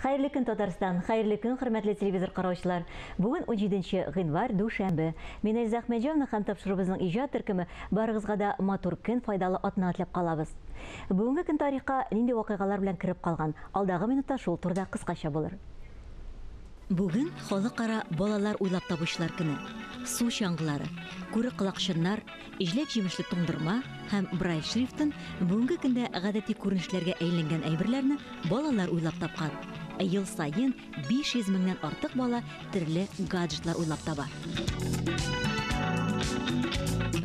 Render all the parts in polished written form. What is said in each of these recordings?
Хайырлы көн Татарстан, хайырлы көн хөрмәтле телевизор караучылар. Бүген 17 гыйнвар дүшәмбе. Мин Эльза Әхмәтҗанова һәм тапшырыбызның иҗат төркеме барыгызга да матур көн, файдалы атна теләп калабыз. Бүгенге көн тарихка нинди вакыйгалар белән кирип калган? Алдагы минутта шул турыда кыскача булыр. Бүген халыкара балалар уйлап табучылар көне. Су чаңгылары, күрек кылакчыннар, иҗлек җимешле туңдырма һәм брайль шрифтын бүгенге көндә гадәти күренешләргә әйләнгән әйберләрне балалар уйлап тапкан. Ел сайын 500 меңнән артык бала төрле гаджетлар уйлап таба.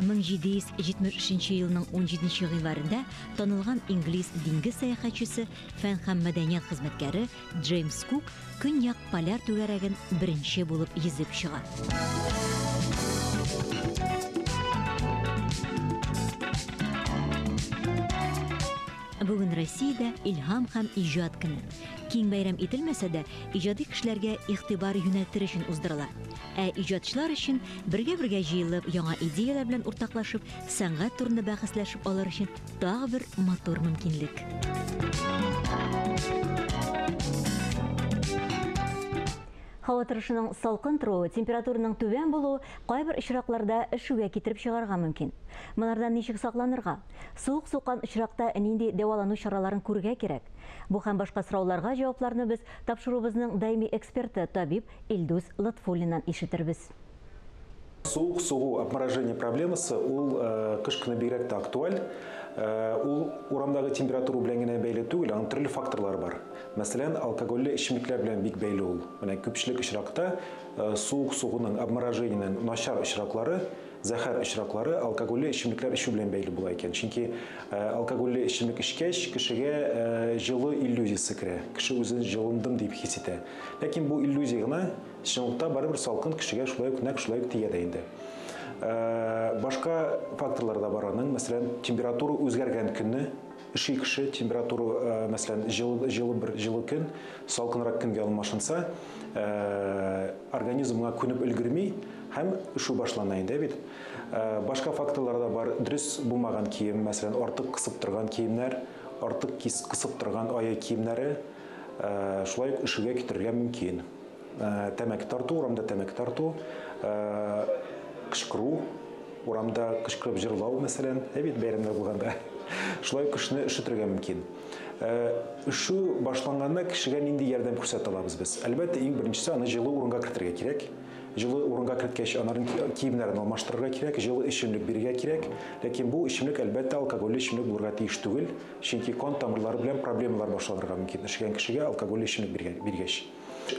1773 елның 17 гыйнварында танылган инглиз диңгез сәяхәтчесе, фән һәм мәдәният хезмәткәре Джеймс Кук көньяк поляр түгәрәген беренче булып йөзеп чыга. Бүген Россиядә илһам һәм иҗат көне. Киң бәйрәм ителмәсә дә, иҗади кешеләргә игътибар юнәлтер өчен уздырыла. Ә иҗатчылар өчен бергә җыелып, яңа идеялар белән уртаклашып, сәнгать турында бәхәсләшеп алыр өчен тагы бер матур мөмкинлек. Һава торышының салкын торуы, температураның түбән булуы кайбер очракларда эшүгә китереп чыгарга мөмкин. Монардан ничек сакланырга? Суык суккан очракта нинди дәвалану чараларын күрергә кирәк? Бу һәм башка сорауларга җавапларны без тапшырубызның даими эксперты табиб Илдус Латфуллиннан ишетербез. Суык сугу обморожение проблемасы ул кыш көне бигрәк тә актуаль. Ул урамдагы температура белән генә бәйле түгел, аның төрле факторлар бар. Мәсәлән, алкоголле эчемлекләр белән бик бәйле ул. Менә күпчелек очракта суык сугуның, обморожениенең начар очраклары, зәһәр очраклары алкоголле эчемлекләр эчү белән бәйле була икән. Чөнки алкоголле эчемлек эчкәч, кешегә җылы иллюзиясе керә. Кеше үзен җылындым дип хис итә. Ләкин бу иллюзия гына чынлыкта барыбер салкын кешегә шулай тия дә инде. Башка факторлар да бар аның. Мәсәлән, температура үзгәргән көнне, иши кеше температура, мәсәлән, җылы көн, салкынрак көнгә алмашынса, организмга күнеп өлгерми һәм ишү башлана инде бит. Башка факторлар да бар. Дөрес булмаган кием, мәсәлән, артык кысып торган киемнәр, артык кысып торган аяк киемнәре шулай ишүгә китерергә мөмкин. Тәмәке тарту, урамда тәмәке тарту, кышкыру, урамда кышкырып җырлау, мәсәлән, бит бәйрәмдә булганда. Шулай кешене ишетергә мөмкин. Ишү башланганда кешегә нинди ярдәм күрсәтә алабыз без? Әлбәттә, иң беренчесе аны җылы урынга кертергә кирәк. Җылы урынга керткәч, анарын киемнәрен алмаштырырга кирәк, җылы эчемлек бирергә кирәк. Ләкин бу эчемлек әлбәттә алкоголле эчемлек булырга тиеш түгел, чөнки кан тамырлары белән проблемалар башланырга мөмкин. Ишегән кешегә алкоголле эчемлек биргәч.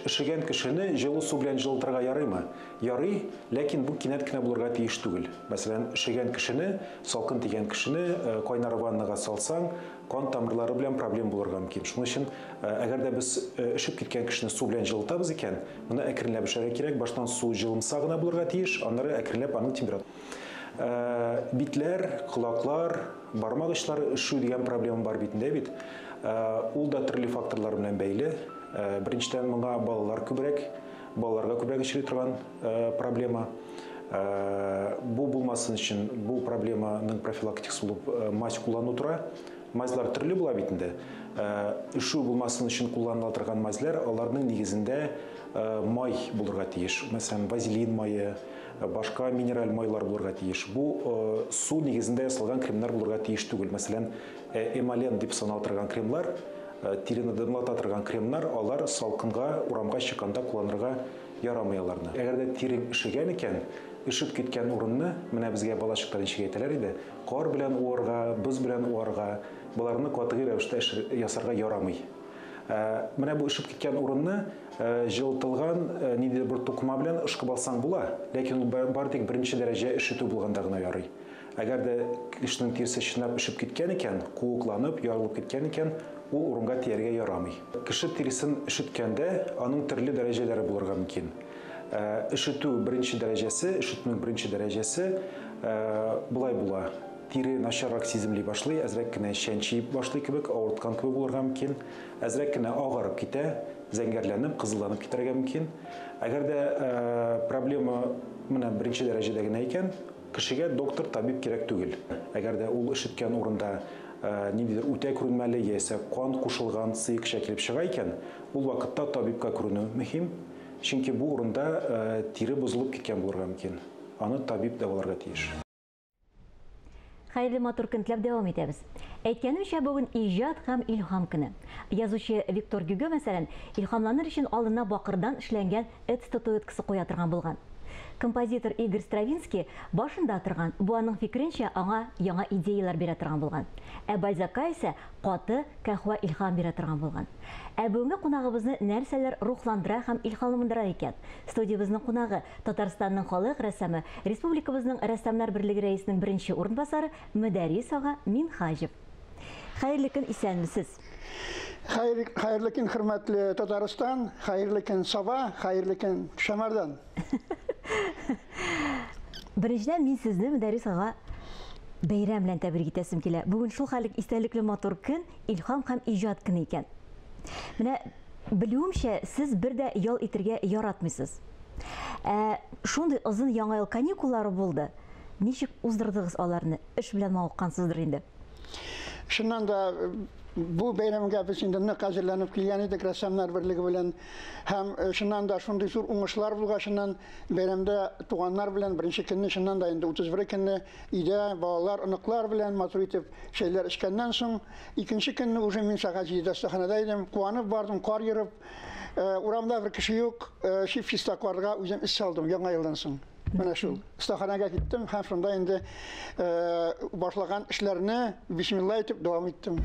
Ишегән кешене җылы су белән җылытырга ярыймы? Ярый, ләкин бу кинәт кенә булырга тиеш түгел. Мәсәлән, ишегән кешене, салкын тигән кешене кайнар ваннага салсаң, кан тамырлары белән проблем булырга мөмкин. Шуның өчен, әгәр дә без ишеп киткән кешене су белән җылытабыз икән, моны әкренләп эшләргә кирәк. Баштан су җылымса гына булырга тиеш, аннары әкренләп аның температурасы. Битләр, колаклар, бармак очлары ишү дигән проблема бар битендә бит. Ул да төрле факторлар белән бәйле. Беренчедән моңа балаларга күбрәк очрый торган проблема. Бу булмасын өчен бу проблеманың профилактикасы булып мазь куллану тора. Мазьлар төрле була бит инде. Ишү булмасын өчен кулланыла торган мазьлар, аларның нигезендә май булырга тиеш. Мәсәлән, вазелин мае, башка минераль майлар булырга тиеш. Бу су нигезендә ясалган кремнар булырга тиеш түгел. Мәсәлән, эмален дип санала торган кремлар, тирене дымлата торган кремнар, алар салкынга, урамга чыкканда кулланырга ярамый аларны. Әгәр дә тирең ишегән икән, ишеп киткән урынны, менә безгә балачыктар ничек әйтәләр иде, кар белән уарга, боз белән уарга, буларны катгый рәвештә ясарга ярамый. Менә бу ишеп киткән урынны җылытылган ниндидер бер тукма белән ышкып алсаң була, ләкин ул бар тик беренче дәрәҗә ишетү булганда гына ярый. Әгәр дә кешенең тиресе чынлап ишеп киткән икән, куыкланып, ярылып киткән икән, ул урынга тияргә ярамый. Кеше тиресен ишеткәндә аның төрле дәрәҗәләре булырга мөмкин. Ишетү беренче дәрәҗәсе, ишетүнең беренче дәрәҗәсе булай була. Тире начаррак сиземли башлый, әзрәк кенә чәнчи башлый кебек, авырткан кебек булырга мөмкин. Әзрәк кенә агарып китә, зәңгәрләнеп, кызылланып китәргә мөмкин. Әгәр дә проблема менә беренче дәрәҗәдә генә икән, кешегә доктор, табиб кирәк түгел. Әгәр дә ул ишеткән урында ниндидер үтә күренмәле яисә кан кушылган сыйк шәкелеп чыга икән, ул вакытта табибка күренү мөһим. Чөнки бу урында тире бозылып киткән булырга мөмкин. Аны табиб дәваларга тиеш. Хәерле матур көн теләп дәвам итәбез. Әйткәнемчә, бүген иҗат һәм илһам көне. Язучы Виктор Гюго, мәсәлән, илһамланыр өчен алдына бакырдан эшләнгән эт статуэткасы куя торган булган. Композитор Игорь Стравинский башында торган, бу аның фикеренчә аңа яңа идеялар бирә торган булган. Ә Бальзакка исә каты кәһвә илһам бирә торган булган. Ә бүгенге кунагыбызны нәрсәләр рухландыра һәм илһамландыра икән? Студиябызның кунагы Татарстанның халык рәссамы, республикабызның рәссамнар берлеге рәисенең беренче урынбасары Мөдәрис ага Минхаҗев. Хәерле көн, исәнмесез? Хәерле көн, хөрмәтле Татарстан, хәерле көн Саба, хәерле көн Шәмәрдан. Беренчедән мин сезне Мөдәрис ага бәйрәм белән тәбрик итәсем килә. Бүген шул хәлек истәлекле матур көн, илһам һәм иҗат көне икән. Менә белүемчә, сез бер дә ял итәргә яратмыйсыз. Шундый озын яңа ел каникуллары булды. Ничек уздырдыгыз аларны? Эш белән мавыккансыздыр инде. Шуннан да bu бәйрәмгә без инде нык әзерләнеп килгән идек рәссамнар берлеге белән. Һәм шуннан да шундый зур уңышлар булгачыннан бәйрәмдә туганнар белән беренче көнне шуннан да инде 31 көнне өйдә балалар, оныклар белән матур итеп шәйләр эчкәннән соң икенче көнне уже мин сәгать 7-дә стаханада идем. Куанып бардым, кар йөреп, урамда бер кеше юк, шифстакларга үзем эш салдым яңа елдан соң. Менә шул. Стаханага киттем һәм шунда инде башлаган эшләрне бисмилла итеп дәвам иттем.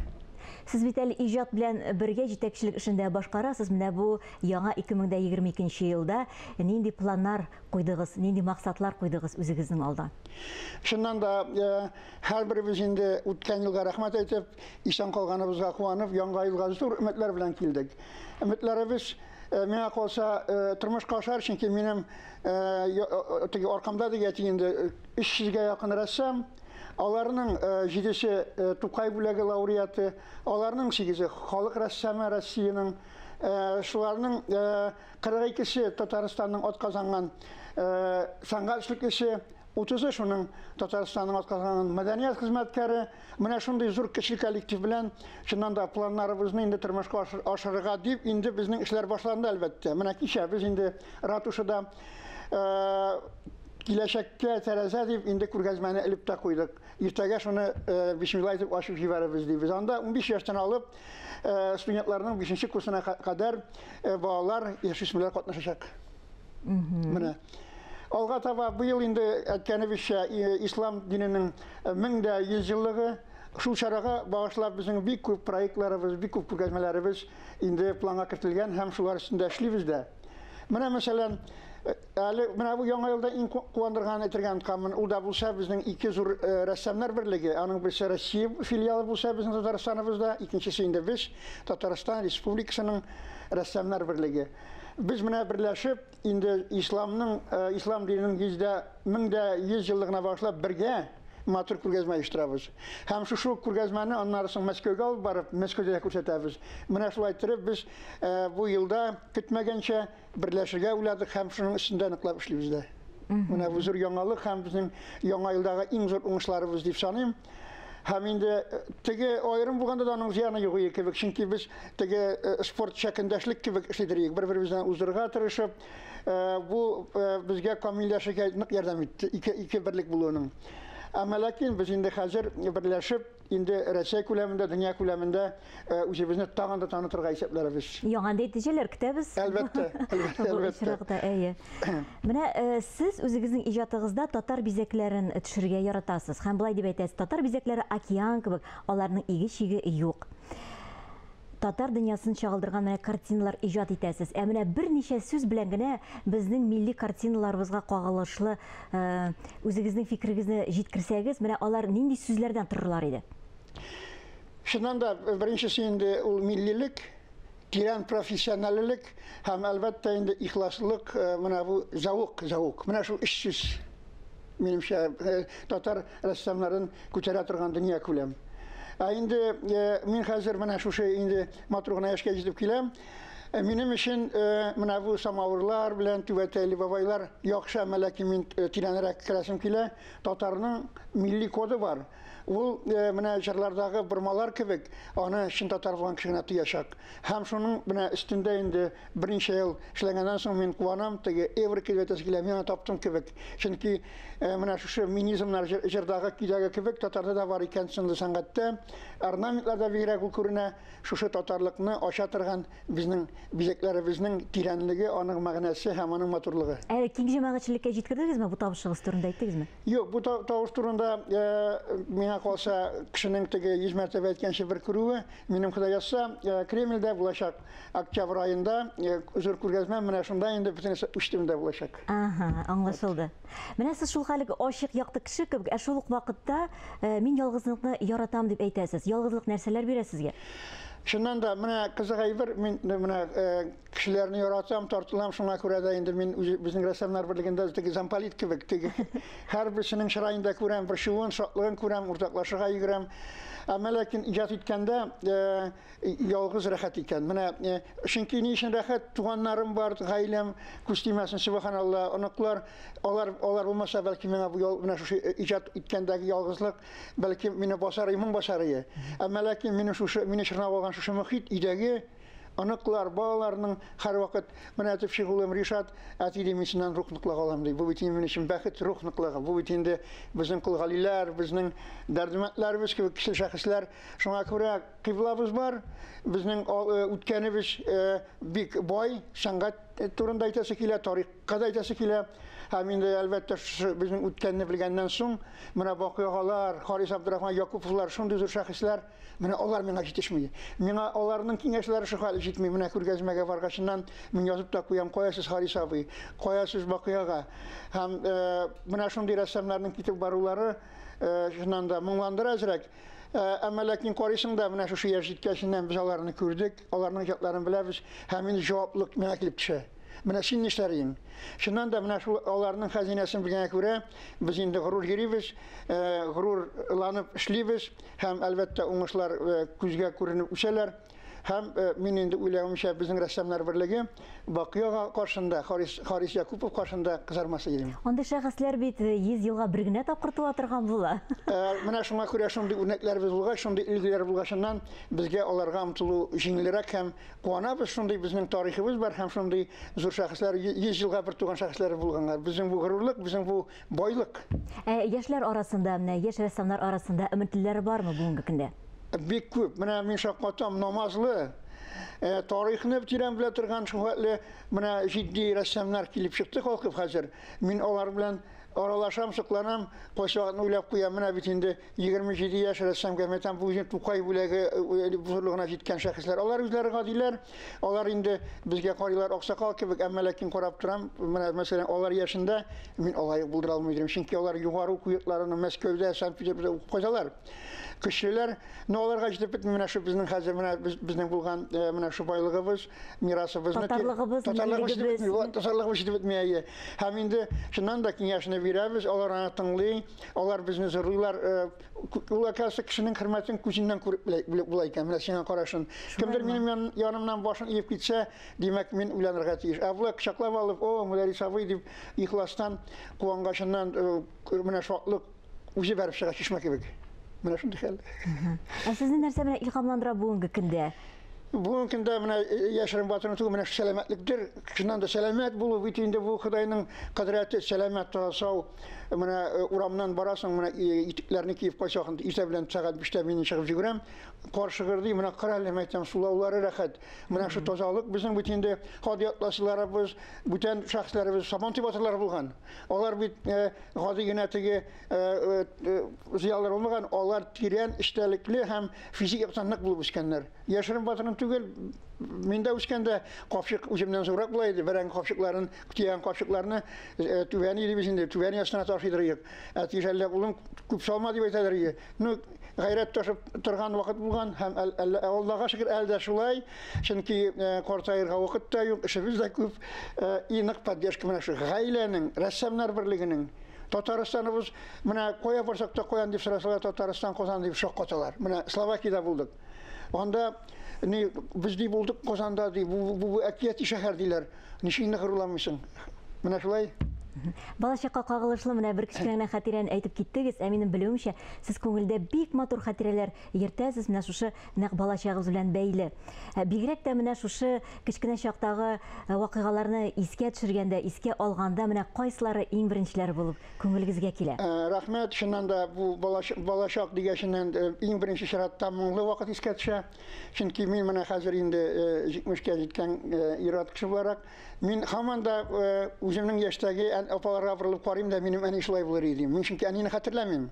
Сез бит әле иҗат белән бергә җитәкчелек эшендә башкарасыз. Менә бу яңа 2022 елда нинди планнар куйдыгыз, нинди максатлар куйдыгыз үзегезнең алда? Шуннан да һәрберебез инде үткән елга рәхмәт әйтеп, исән калганыбызга куанып, яңа елга зур өметләр белән килдек. Өметләребез миңа калса тормышка ашар, чөнки минем аркамда дигән инде 300-гә якын рәссам. Аларның 7-се Тукай бүләге лауреаты, аларның 8-се халык рәссамы Россиянең, шуларның 42-се Татарстанның атказанган сәнгать эшлеклесе, 30-ы шуның Татарстанның атказанган мәдәният хезмәткәре. Менә шундый зур кече коллектив белән шуннан да планнарыбызны инде тормышка ашырырга дип инде безнең эшләр башланды әлбәттә. Менә кичә без инде ратушада киләчәккә тәрәзә дип инде күргәзмәне элеп тә куйдык. Иртәгә шуны бисмилла итеп ачып җибәрәбез дибез. Анда 15 яшьтән алып студентларның 5-нче курсына кадәр балалар, яшүсмерләр катнашачак. Менә алга таба бу ел инде әйткәнебезчә ислам диненең 1100 еллыгы. Шул чарага багышлап безнең бик күп проектларыбыз, бик күп күргәзмәләребез инде планга кертелгән һәм шулар өстендә эшлибез дә. Менә мәсәлән, менә бу яңа елда иң куандырган әйтергән камын, ул да булса безнең 2 зур рәссамнар берлеге, аның берсе Россия филиалы булса безнең Татарстаныбызда, икенчесе инде без Татарстан Республикасының рәссамнар берлеге. Biz менә берләшеп инде ислам диненең 1100 еллыгына багышлап бергә матур күргәзмә оештырабыз. Һәм шушы күргәзмәне аннары соң Мәскәүгә алып барып, Мәскәүдә күрсәтәбез. Менә шулай итеп без бу елда көтмәгәнчә берләшергә уйладык һәм шуның өстендә ныклап эшлибез дә. Менә бу зур яңалык һәм безнең яңа елдагы иң зур уңышларыбыз дип саныйм. Һәм инде теге аерым булганда да аның зыяны юк кебек, чөнки без теге спорт шәкендәшлек кебек эшлидек, бер-беребездән уздырырга тырышып, бу безгә камилләшергә нык ярдәм итте, ике берлек булуының. Әмма ләкин без инде хәзер берләшеп, инде Россия күләмендә, дөнья күләмендә үзебезне тагын да танытырга исәпләрбез. Яңа нәтиҗәләр көтәбез. Әлбәттә, әлбәттә. Менә сез үзегезнең иҗатыгызда татар бизәкләрен төшерергә яратасыз. Һәм булай дип әйтәсез, татар бизәкләре океан кебек, аларның иге-чиге юк. Татар дөньясын чагылдырган менә картиналар иҗат итәсез. Ә менә берничә сүз белән генә безнең милли картиналарыбызга кагылышлы үзегезнең фикерегезне җиткерсәгез, менә алар нинди сүзләрдән торырлар иде? Шуннан да беренчесе инде ул миллилек, тирән профессионаллык һәм әлбәттә инде ихласлык, менә бу заук. Менә шул 3 сүз минемчә татар рәссамнарын күтәрә торган дөнья күләм. Инде мин хәзер менә шушы инде матур гына яшькә җитеп киләм. Минем өчен менә бу самавырлар белән түбәтәйле бабайлар яхшы, ләкин мин тирәнрәк керәсем килә. Татарның милли коды бар. ул менә җырлардагы бормалар кебек, аны чын татар булган кешегә тоячак. Һәм шуның менә өстендә инде берничә ел эшләгәннән соң мин куанам, теге Эври килбәтәсе килә, мин таптым кебек. Чөнки менә шушы минизмнар җырдагы кидәге кебек татарда да бар икән сынлы сәнгатьтә. Орнаментларда бигрәк ул күренә, шушы татарлыкны ача торган безнең бизәкләребезнең тирәнлеге, аның мәгънәсе һәм аның матурлыгы. Киң җәмәгатьчелеккә җиткердегезме бу табышыгыз турында әйттегезме? Юк, бу тавыш турында миңа калса кешенең теге 100 мәртәбә әйткәнчә бер күрүе, минем Ходай язса, Кремльдә булачак октябрь айында зур күргәзмә менә шунда инде бөтенесе үчтемдә булачак. Ага, аңлашылды. Менә сез шул хәлеге ачык якты кеше кебек, шул ук вакытта мин ялгызлыкны яратам дип әйтәсез. Ялгызлык нәрсәләр бирә сезгә? Шуннан да менә кызык әйбер, мин менә кешеләрне яратам, тартылам, шуңа күрә дә инде мин безнең рәссамнар берлегендә теге замполит кебек, теге һәрберсенең чыраенда күрәм, бер шуын, шатлыгын күрәм, уртаклашырга йөгерәм. Әмма ләкин иҗат иткәндә ялгыз рәхәт икән. Менә чөнки ни өчен рәхәт? Туганнарым бар, гаиләм күстимәсен, субханалла, оныклар, алар булмаса бәлки миңа бу менә шушы иҗат иткәндәге ялгызлык бәлки мине басар, иман басар иде. Әмма ләкин мине чорнап алган шушы мөхит идәге оныклар, балаларның һәрвакыт менә тип шигулым Ришат әтиди миннән рухныклык алам ди. Бу бит минем өчен бәхет рухныклыгы. Бу бит инде безнең кулгалиләр, безнең дәрдмәтләрбез кебек кеше шәхесләр. Шуңа күрә кыйблабыз бар. Безнең үткәнебез бик бай, сәнгать турында әйтәсе килә, тарихка да әйтәсе килә. Һәм инде әлбәттә безнең үткәнне белгәннән соң менә вакыйгалар, Харис Абдурахман Якуповлар, шундый зур шәхесләр, менә алар миңа җитешми. Миңа аларның киңәшләре шул хәл җитми. Менә күргәзмәгә баргачыннан мин язып та куям, каясыз Харис абый, каясыз вакыйга. Һәм менә шундый рәссамнарның китеп барулары шуннан да моңландыра әзрәк. Әмма ләкин карыйсың да менә шушы яшь җиткәченнән без аларны күрдек, аларның җатларын беләбез, һәм инде җаваплылык миңа килеп төшә. Менә син нишләрин? Шуннан да менә шул аларның хәзинәсен белгәнгә күрә, без инде горур йөрибез, горурланып эшлибез, һәм әлбәттә уңышлар күзгә күренеп үсәләр. Һәм мин инде уйлавымча безнең рәссамнар берлеге Бакыяга каршында, Харис Якупов каршында кызармасы идем. Андый шәхесләр бит 100 елга бер генә тапкыр туа торган була. Менә шуңа күрә шундый үрнәкләребез булгач, шундый илгеләр булгачыннан безгә аларга омтылу җиңелрәк һәм куанабыз. Шундый безнең тарихыбыз бар һәм шундый зур шәхесләр 100 елга бер туган шәхесләр булганнар. Безнең бу горурлык, безнең бу байлык. Яшьләр арасында, менә яшь рәссамнар арасында өметлеләр бармы бүгенге көндә? Бик күп. Менә мин шаккатам намазлы, тарихны тирән белә торган шуһәтле менә җитди рәссамнар килеп чыкты халкып хәзер. Мин алар белән аралашам, сокланам, кайчакны уйлап куям. Менә бит инде 27 яшь рәссамга мәтәм бу җин Тукай бүләге зурлыгына җиткән шәхесләр. Алар үзләре гадиләр, алар инде безгә карыйлар аксакал кебек, әмма ләкин карап торам. Менә мәсәлән, алар яшендә мин алай булдыра алмыйм, чөнки алар югары уку-йортларны Мәскәүдә, Санкт-Петербургда укып кайдалар. Кешеләр, аларга җитеп бетми, менә шу безнең хәзер менә безнең булган менә шу байлыгыбыз, мирасыбызны, татарлыгыбыз җитеп бетми. Һәм инде шуннан да киңәшне бирәбез, алар тыңлый, алар безне зурлыйлар. Ул акасы кешенең хөрмәтен күзеннән күреп була икән. Менә сиңа карашын. Кемдер минем янымнан башын иеп китсә, димәк мин уйланырга тиеш. Әвла кычаклап алып, о, Мөдәррис абый дип ихластан куангачыннан менә шатлык үзе бәреп чыга чишмә кебек. Менә шундый хәл. Сезне нәрсә белән илһамландыра бүгенге көндә? Бүгенге көндә менә яшерен батырны түгел, менә сәламәтлектер. Шуннан да сәламәт булу бит инде бу Худайның кыдрәте, сәламәт сау. Менә урамнан барасың, менә итекләрне киеп кайсакын, иртә белән сәгать 5-тә мин чыгып йөгерәм. Каршыгыр ди, менә кыралым әйтәм, сулаулары рәхәт. Менә шу тазалык безнең бит инде хадиятлашларыбыз, бүтән шәхесләребез Сабантуй батырлар булган. Алар бит гади генә теге зыялылар булмаган, алар тирән эчтәлекле һәм физик яктан нык булып үскәннәр. Яшерен батырны түгел, миндә үскәндә капчык үземнән зуррак була иде. Бәрән капчыкларын, күтигән капчыкларны түбән иде без инде, түбән ясына ташыдырыйк. Әтиҗәлләп улым күп салма дип әйтәләр иде. Ну, гайрәт ташып торган вакыт булган һәм Аллага шөкер әлдә шулай. Чөнки картаерга вакыт та юк, эшебез дә күп. Инык поддержка менә шу гаиләнең, рәссамнар берлегенең. Татарстаныбыз менә кая барсак та каян дип сорасалар, Татарстан Казан дип шаккаталар. Менә Словакиядә булдык. Анда biz ди булдык Казанда ди, бу әкияти шәһәр диләр. Ничек гыруламыйсың? Менә шулай. Балачакка кагылышлы менә бер кечкенә хатирәне әйтеп киттегез. Ә минем белүемчә, сез күңелдә бик матур хатирәләр йөртәсез менә шушы нәкъ балачагыз белән бәйле. Бигрәк тә менә шушы кечкенә чактагы вакыйгаларны искә төшергәндә, искә алганда менә кайсылары иң беренчеләр булып күңелегезгә килә? Рәхмәт, шуннан да бу балачак дигәннән иң беренче чиратта моңлы вакыт искә төшә. Чөнки мин менә хәзер инде 70-кә җиткән ир-ат кеше буларак, мин һаман да үземнең яшьтәге апаларга борылып карыйм да, минем әни шулай булыр иде. Мин чөнки әнине хәтерләмим.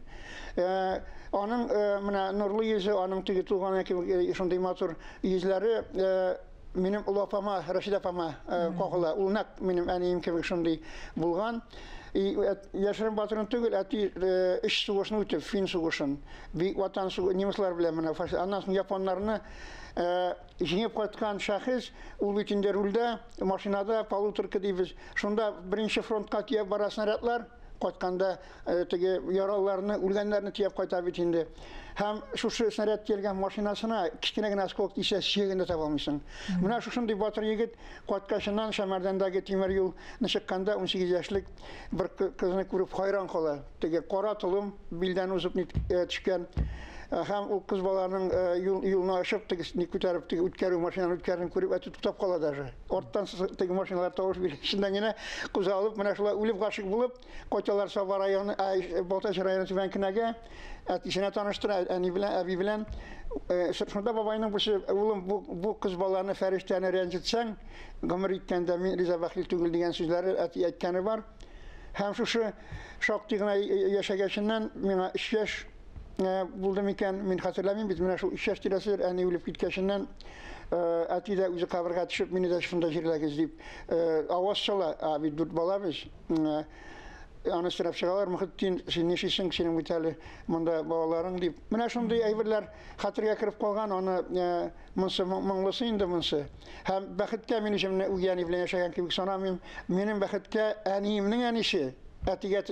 Аның менә нурлы йөзе, аның теге туган шундый матур йөзләре минем улы апама, Рәшидә апама кагыла. Ул нәкъ минем әнием кебек шундый булган. Яшерен батырын түгел, әти эш сугышын үтеп, фин сугышын. Бик ватан сугышы, немецлар белән менә, аннан соң японнарны җиңеп кайткан шәхес, ул бит инде рульдә, машинада, полуторка дибез. Шунда беренче фронтка тиеп бара снарядлар, кайтканда теге яралыларны, үлгәннәрне тиеп кайта бит инде. Һәм шушы снаряд килгән машинасына кичкенә генә осколок тисә, сөягендә таба алмыйсың. Менә шушындый батыр егет кайткачыннан Шәмәрдәндәге тимер юлны чыкканда 18 яшьлек бер кызны күреп хайран кала. Теге кара толым билдән узып төшкән. Һәм ул кыз баланың юлны ашып, ник күтәреп, үткәрү машинаны үткәрүен күреп, әти туктап кала даже. Орттан теге машиналар тавыш бирә. Шунда генә кузгалып, менә шулай үлеп гашык булып, кайталар Саба районы, Балтач районы Түбәнкенәгә, әтисенә таныштыра, әни белән, әби белән. Шунда бабайның улым, бу кыз баланы фәрештәне рәнҗетсәң, гомер иткәндә мин риза бәхил түгел дигән сүзләре әти әйткәне бар. Һәм шушы шактый гына яшәгәченнән миңа 3 яшь булды микән, мин хәтерләмим бит, менә шул 3 яшь тирәсе әни үлеп киткәченнән әти дә үзе кабырга төшеп, мине дә шунда җирләгез дип аваз сала, бит дүрт бала без. Аны сорап чыгалар, Мөхиттин, син нишисең, синең бит әле монда балаларың дип. Менә шундый әйберләр хәтергә кереп калган, аны монсы моңлысы инде монсы. Һәм бәхеткә мин үземне үгәни белән яшәгән кебек санамыйм. Минем бәхеткә әниемнең әнисе әтигә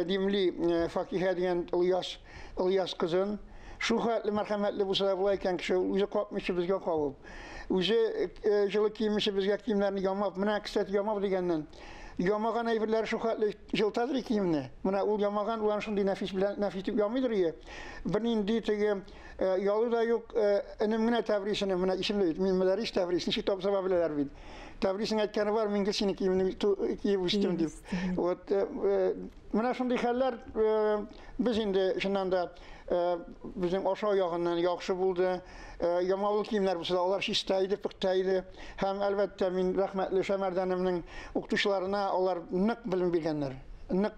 димли Факиһә дигән Ильяс кызын, шул хәтле мәрхәмәтле булса да була икән кеше, үзе капмыйча безгә кабып, үзе җылы киемче безгә киемнәрне ямап, менә кистәт ямап дигәннән, ямаган әйберләр шул хәтле җылтадыр киемне. Менә ул ямаган, ул шундый нәфис белән нәфис итеп ямыйдыр ие. Бернинди теге ялы да юк, энем генә тәбрисене, менә исемле, мин мәдәрис тәбрис, ничек тапса беләләр бит. Тәбрисен әйткәне бар, мин сине киемне киеп үстем дип. Вот менә шундый хәлләр без инде чыннан да безнең аша ягыннан яхшы булды. Ямаулы киемнәр булса да алар чиста иде, пөхтә иде. Һәм әлбәттә мин рәхмәтле Шәмәрдәнемнең укытучыларына, алар нык белем биргәннәр. Нык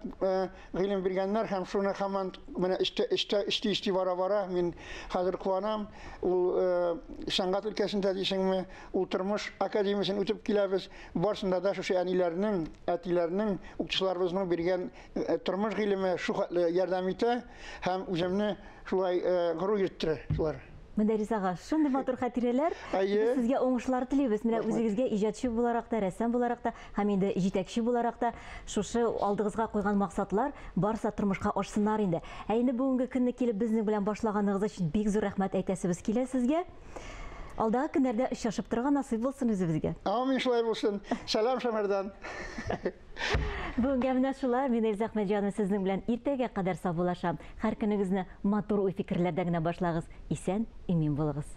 гыйлем биргәннәр һәм шуны һаман менә исти бара мин хәзер куанам. Ул сәнгать өлкәсендә дисеңме, ул тормыш академиясын үтеп киләбез. Барсында да шушы әниләрнең, әтиләрнең, укытучыларыбызның биргән тормыш гыйлеме шу хәтле ярдәм итә һәм үземне шулай горур иттерә шулар. Мөдәррис ага, шундый матур хатирәләр. Без сезгә уңышлар телибез. Менә үзегезгә иҗатчы буларак та, рәссам буларак та, һәм инде җитәкче буларак та шушы алдыгызга куйган максатлар барса тормышка ашсыннар инде. Ә инде бүгенге көнне килеп безнең белән башлаганыгыз өчен бик зур рәхмәт әйтәсебез килә сезгә. Алдагы көннәрдә очрашып торган насыйп булсын үзебезгә. Амин, шулай булсын. Сәлам Шәмәрдән. Бүгенгә менә шулай. Мин Эльза Әхмәтҗанова сезнең белән иртәгә кадәр саубуллашам. Һәр көнегезне матур уй фикерләрдә генә башлагыз. Исән, имин булыгыз.